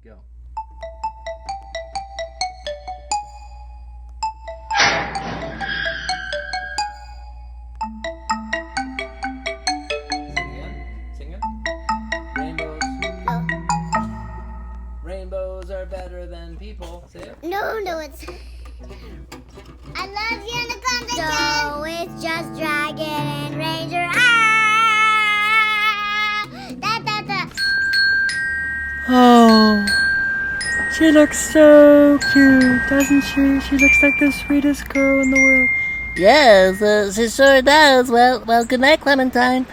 Go. Sing it. Rainbows. No. Rainbows are better than people. Say it. No, it's... I love you in the competition. So it's just Dragon and Ranger. Da. Oh, she looks so cute, doesn't she? She looks like the sweetest girl in the world. Yes, she sure does. Well, good night, Clementine.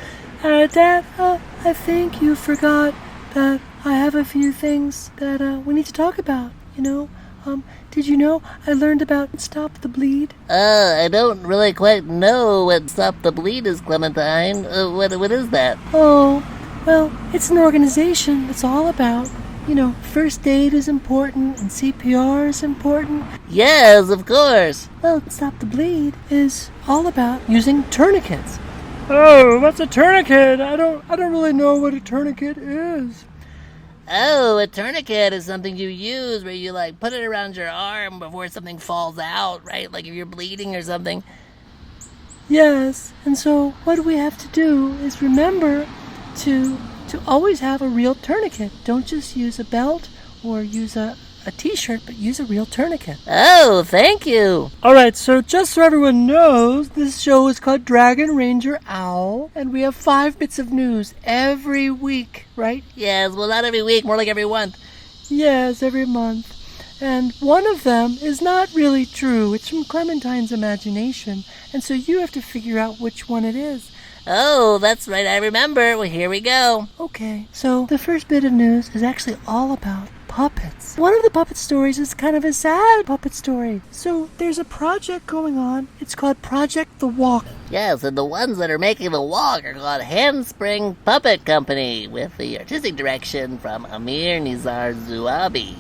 Dad, I think you forgot that I have a few things that we need to talk about, you know? Did you know I learned about Stop the Bleed? I don't really quite know what Stop the Bleed is, Clementine. What is that? Oh, well, it's an organization that's all about, first aid is important and CPR is important. Yes, of course. Well, Stop the Bleed is all about using tourniquets. Oh, what's a tourniquet? I don't really know what a tourniquet is. Oh, a tourniquet is something you use where you, put it around your arm before something falls out, right? Like if you're bleeding or something. Yes, and so what we have to do is remember to always have a real tourniquet. Don't just use a belt or use a t-shirt, but use a real tourniquet. Oh, thank you. Alright, so just so everyone knows, this show is called Dragon Ranger Owl, and we have 5 bits of news every week, right? Yes, well, not every week, more like every month. Yes, every month. And one of them is not really true. It's from Clementine's imagination, and so you have to figure out which one it is. Oh, that's right, I remember. Well, here we go. Okay, so the first bit of news is actually all about puppets. One of the puppet stories is kind of a sad puppet story. So there's a project going on. It's called Project the Walk. Yes, and the ones that are making the walk are called Handspring Puppet Company, with the artistic direction from Amir Nizar Zuabi.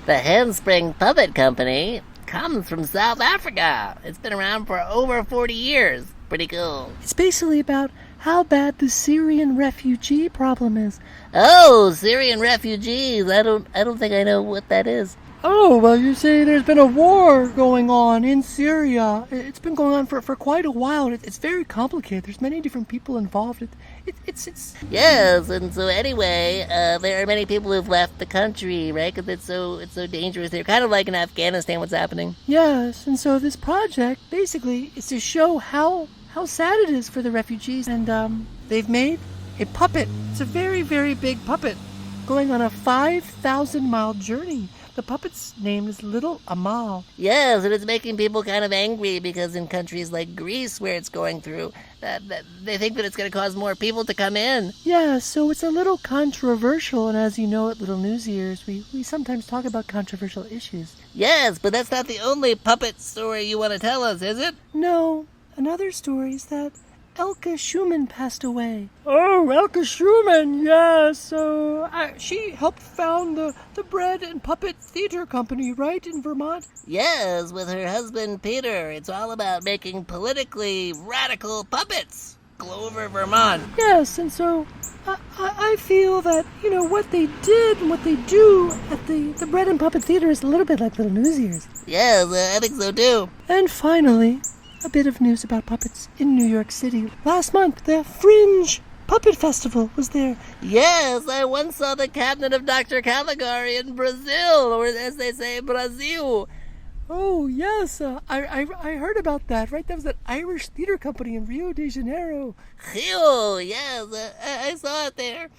The Handspring Puppet Company comes from South Africa. It's been around for over 40 years. Pretty cool. It's basically about how bad the Syrian refugee problem is. Oh, Syrian refugees. I don't think I know what that is. Oh, well, you see, there's been a war going on in Syria. It's been going on for quite a while. It's very complicated. There's many different people involved. It's Yes, and so anyway, there are many people who've left the country, right? Because it's so dangerous. They're kind of like in Afghanistan, what's happening. Yes, and so this project basically is to show how sad it is for the refugees. And they've made a puppet. It's a very, very big puppet going on a 5,000-mile journey. The puppet's name is Little Amal. Yes, and it's making people kind of angry because in countries like Greece, where it's going through, they think that it's going to cause more people to come in. Yeah, so it's a little controversial, and as you know at Little News Ears, we sometimes talk about controversial issues. Yes, but that's not the only puppet story you want to tell us, is it? No, another story is that Elke Schumann passed away. Oh, Elke Schumann, yes. So she helped found the Bread and Puppet Theater Company, right, in Vermont? Yes, with her husband Peter. It's all about making politically radical puppets. Clover, Vermont. Yes, and so I feel that, what they did and what they do at the Bread and Puppet Theater is a little bit like Little News Ears. Yes, I think so too. And finally, a bit of news about puppets in New York City. Last month, the Fringe Puppet Festival was there. Yes, I once saw the cabinet of Dr. Caligari in Brazil, or as they say, Brazil. Oh, yes, I heard about that, right? That was that Irish theater company in Rio de Janeiro. Rio, yes, I saw it there.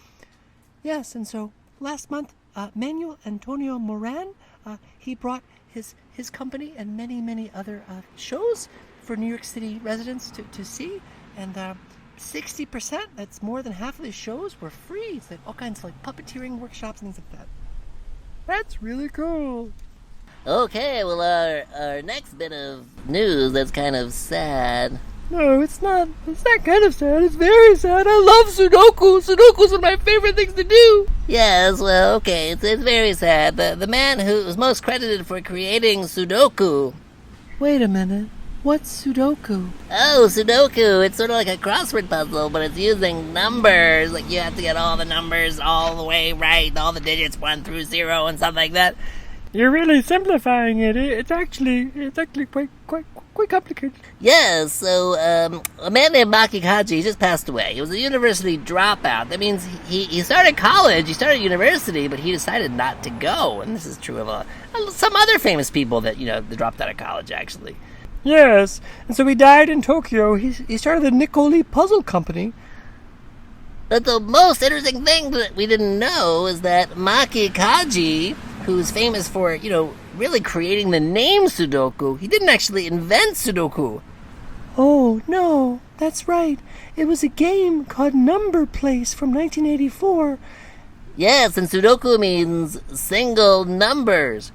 Yes, and so last month, Manuel Antonio Moran, he brought his company and many, many other shows for New York City residents to see, and 60%, that's more than half of the shows, were free. It's like all kinds of puppeteering workshops and things like that. That's really cool. Okay, well, our next bit of news that's kind of sad. No, it's not. It's not kind of sad. It's very sad. I love Sudoku. Sudoku's one of my favorite things to do. Yes, well, okay, it's very sad. The man who was most credited for creating Sudoku. Wait a minute. what's Sudoku? Oh, Sudoku. It's sort of like a crossword puzzle, but it's using numbers. Like, you have to get all the numbers all the way right, all the digits 1 through 0 and stuff like that. You're really simplifying it. It's actually quite complicated. Yeah, so, a man named Maki Kaji just passed away. He was a university dropout. That means he started college, he started university, but he decided not to go. And this is true of some other famous people that, they dropped out of college, actually. Yes, and so he died in Tokyo. He started the Nikoli Puzzle Company. But the most interesting thing that we didn't know is that Maki Kaji, who's famous for, really creating the name Sudoku, he didn't actually invent Sudoku. Oh, no, that's right. It was a game called Number Place from 1984. Yes, and Sudoku means single numbers.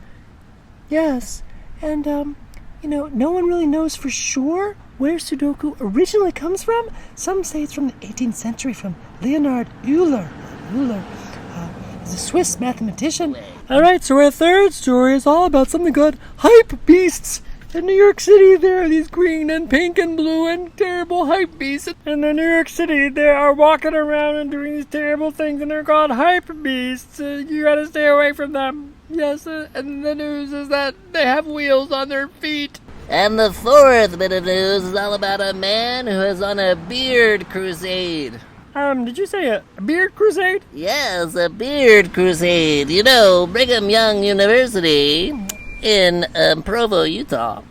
Yes, and, no one really knows for sure where Sudoku originally comes from. Some say it's from the 18th century, from Leonhard Euler. He's a Swiss mathematician. All right, so our third story is all about something called hypebeasts. In New York City, there are these green and pink and blue and terrible hypebeasts. And in New York City, they are walking around and doing these terrible things, and they're called hypebeasts. You gotta stay away from them. Yes, and the news is that they have wheels on their feet. And the fourth bit of news is all about a man who is on a beard crusade. Did you say a beard crusade? Yes, a beard crusade. Brigham Young University in Provo, Utah.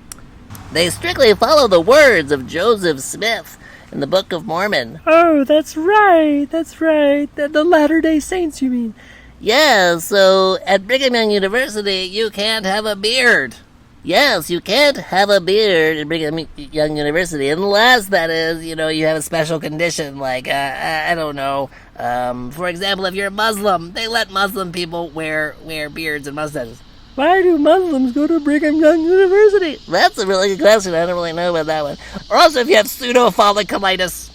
They strictly follow the words of Joseph Smith in the Book of Mormon. Oh, that's right. The Latter-day Saints, you mean? Yeah, so at Brigham Young University, you can't have a beard. Yes, you can't have a beard at Brigham Young University unless, that is, you have a special condition, like, I don't know. For example, if you're Muslim, they let Muslim people wear beards and mustaches. Why do Muslims go to Brigham Young University? That's a really good question. I don't really know about that one. Or also if you have pseudo-folliculitis.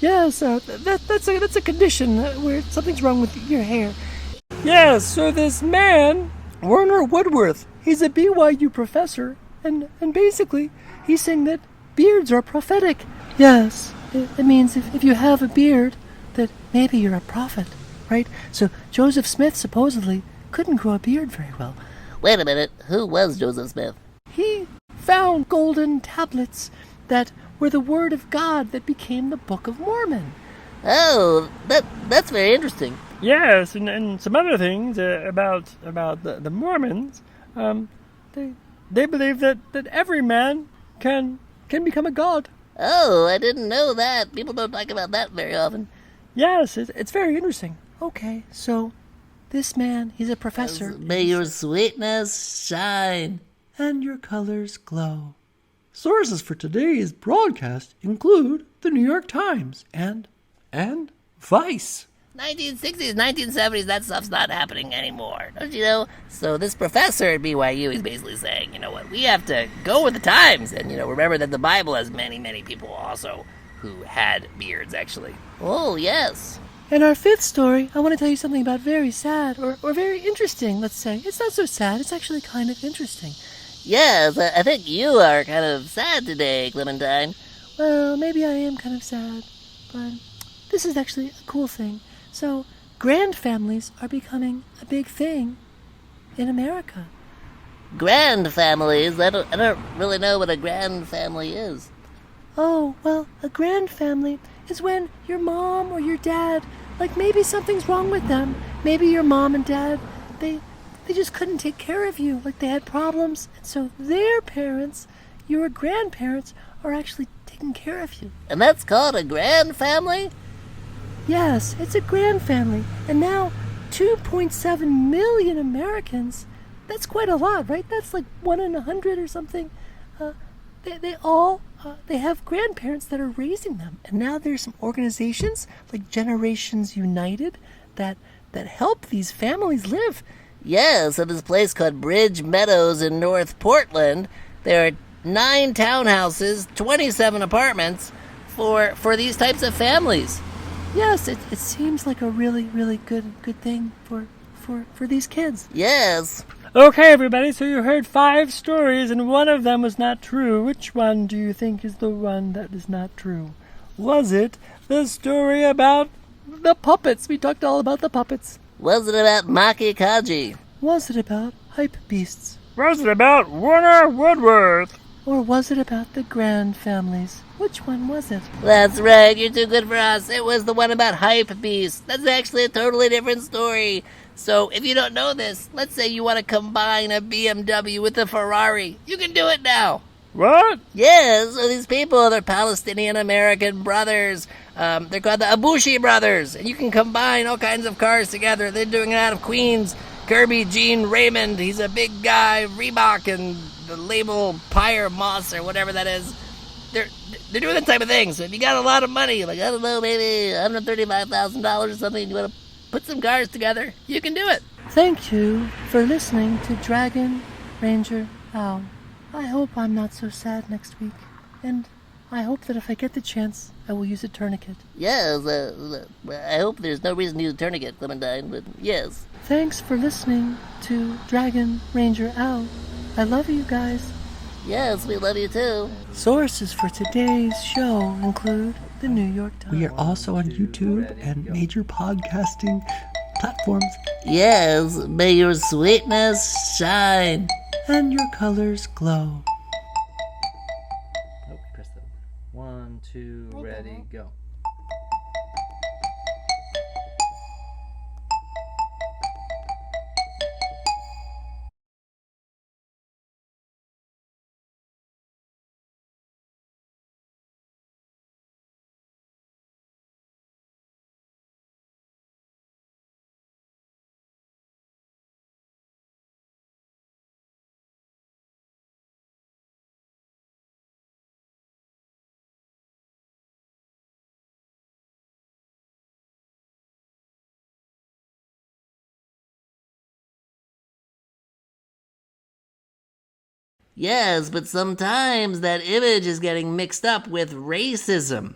Yes, that's a condition where something's wrong with your hair. Yes, so this man, Werner Woodworth, he's a BYU professor, and basically he's saying that beards are prophetic. Yes, it means if you have a beard, that maybe you're a prophet, right? So Joseph Smith supposedly couldn't grow a beard very well. Wait a minute, who was Joseph Smith? He found golden tablets that were the word of God that became the Book of Mormon. Oh, that's very interesting. Yes, and some other things about the Mormons. They believe that every man can become a god. Oh, I didn't know that. People don't talk about that very often. Yes, it's very interesting. Okay, so this man, he's a professor. May your sweetness shine. And your colors glow. Sources for today's broadcast include the New York Times and Vice. 1960s, 1970s, that stuff's not happening anymore, don't you know? So this professor at BYU is basically saying, you know what, we have to go with the times and, remember that the Bible has many, many people also who had beards, actually. Oh, yes. In our fifth story, I want to tell you something about very sad or very interesting, let's say. It's not so sad, it's actually kind of interesting. Yes, I think you are kind of sad today, Clementine. Well, maybe I am kind of sad, but this is actually a cool thing. So, grandfamilies are becoming a big thing in America. Grandfamilies? I don't really know what a grandfamily is. Oh, well, a grandfamily is when your mom or your dad, like maybe something's wrong with them. Maybe your mom and dad, they just couldn't take care of you, like they had problems. And so their parents, your grandparents, are actually taking care of you. And that's called a grandfamily? Yes, it's a grandfamily. And now 2.7 million Americans, that's quite a lot, right? That's like 1 in 100 or something. They have grandparents that are raising them. And now there's some organizations like Generations United that help these families live. Yes, at this place called Bridge Meadows in North Portland, there are 9 townhouses, 27 apartments for these types of families. Yes, it seems like a really, really good thing for these kids. Yes. Okay, everybody, so you heard 5 stories and one of them was not true. Which one do you think is the one that is not true? Was it the story about the puppets? We talked all about the puppets. Was it about Maki Kaji? Was it about hype beasts? Was it about Warner Woodworth? Or was it about the grand families? Which one was it? That's right, you're too good for us. It was the one about hypebeast. That's actually a totally different story. So if you don't know this, let's say you want to combine a BMW with a Ferrari. You can do it now. What? Yeah, so these people, they're Palestinian-American brothers. They're called the Abushi brothers. And you can combine all kinds of cars together. They're doing it out of Queens. Kirby Gene Raymond, he's a big guy. Reebok and the label Pyre Moss or whatever that is. They're doing that type of thing. So if you got a lot of money, like, I don't know, maybe $135,000 or something, you want to put some cars together, you can do it. Thank you for listening to Dragon Ranger Owl. I hope I'm not so sad next week. And I hope that if I get the chance, I will use a tourniquet. Yes, I hope there's no reason to use a tourniquet, Clementine, but yes. Thanks for listening to Dragon Ranger Owl. I love you guys. Yes, we love you too. Sources for today's show include the New York Times. We are also on YouTube and major podcasting platforms. Yes, may your sweetness shine. And your colors glow. Oh, press the 1, 2, ready, go. Yes, but sometimes that image is getting mixed up with racism.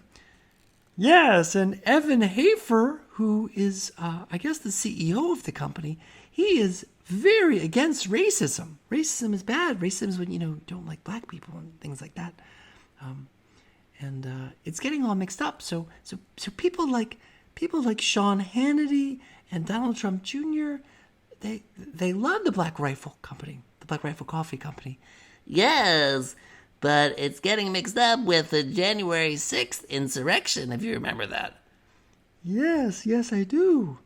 Yes, and Evan Hafer, who is, I guess, the CEO of the company, he is very against racism. Racism is bad. Racism is when, don't like black people and things like that. And it's getting all mixed up. So people like Sean Hannity and Donald Trump Jr., they love the Black Rifle Company, the Black Rifle Coffee Company. Yes, but it's getting mixed up with the January 6th insurrection, if you remember that. Yes, I do.